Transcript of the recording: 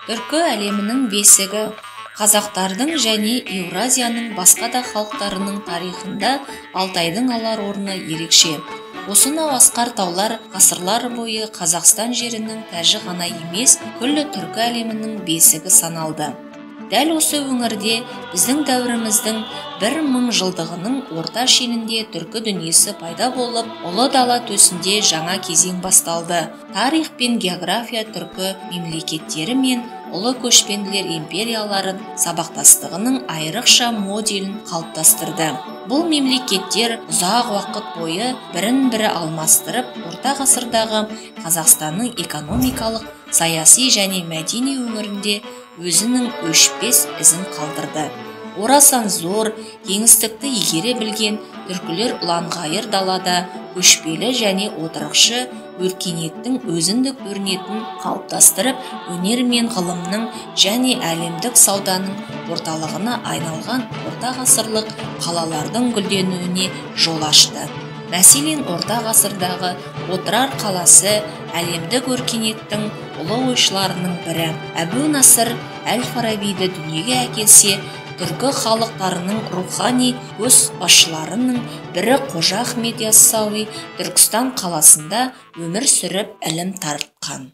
Түркі әлемінің бесігі. Қазақтардың және Еуразияның басқа да халықтарының тарихында Алтайдың алар орны ерекше. Осынау асқар таулар ғасырлар бойы Қазақстан жерінің тәжі ғана емес, күллі түркі әлемінің бесігі саналды. Дәл осы өңірде біздің дәуіріміздің 1000 жылдығының орта шенінде түркі дүниесі пайда болып, ұлы дала төсінде жаңа кезең басталды. Тарих пен география түркі мемлекеттері мен ұлы көшпенділер империяларын сабақтастығының айрықша моделін қалыптастырды. Бұл мемлекеттер ұзақ уақыт бойы бірін-бірі алмастырып, орта ғасырдағы Қазақстанның экономикалық, саяси және мәдени өңірінде өзінің өшпес ізін қалдырды. Орасан зор, кеңістікті игере білген түркілер ұланғайыр далада көшпелі және отырықшы өркениеттің өзіндік өрнетін қалыптастырып, өнер мен ғылымның және әлемдік сауданың орталығына айналған орта ғасырлық қалалардың гүлденуіне жол ашты. Мәселен, орта ғасырдағы Отырар қаласы әлемдік өркениеттің ұлы ойшыларының бірі. Әбу-Насыр әл-Фарабиді дүниеге әкелсе, түркі халықтарының рухани көшбасшыларының бірі Қожа Ахмет Яссауи Түркістан қаласында өмір сүріп ілім таратқан.